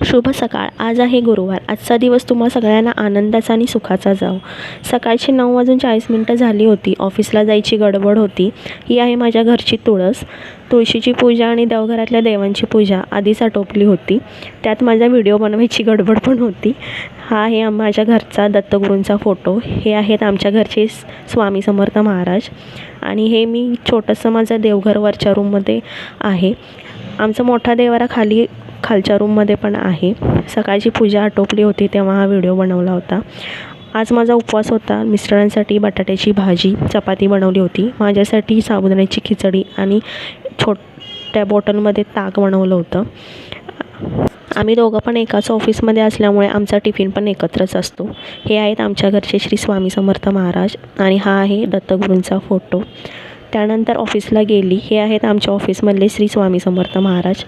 शुभ सकाळ. आज आहे गुरुवार. आजचा दिवस तुम्हा सगळ्यांना आनंदाचा आणि सुखाचा जावो. सकाळची 9:40 झाली होती. ऑफिसला जायची गडबड होती. ही आहे माझ्या घरची तुळस. तुळशीची पूजा आणि देवघरातल्या देवांची पूजा आधीच आटोपली होती. त्यात माझा व्हिडिओ बनवायची गडबड पण होती. हा आहे माझ्या घरचा दत्तगुरूंचा फोटो. हे आहेत आमच्या घरचे स्वामी समर्थ महाराज. आणि हे मी छोटंसं माझं देवघर वरच्या रूममध्ये आहे. आमचा मोठा देवारा खालच्या रूममध्ये पण आहे. सकाळची पूजा आटोपली होती तेव्हा हा व्हिडिओ बनवला होता. आज माझा उपवास होता. मिस्टरांसाठी बटाट्याची भाजी, चपाती बनवली होती. माझ्यासाठी साबुदाण्याची खिचडी आणि छोट्या बॉटलमध्ये ताक बनवलं होतं. आम्ही दोघं पण एकाच ऑफिसमध्ये असल्यामुळे आमचा टिफिन पण एकत्रच असतो. हे आहेत आमच्या घरचे श्री स्वामी समर्थ महाराज आणि हा आहे दत्तगुरूंचा फोटो. त्यानंतर ऑफिसला गेली. हे आहेत आमच्या ऑफिसमधले श्री स्वामी समर्थ महाराज.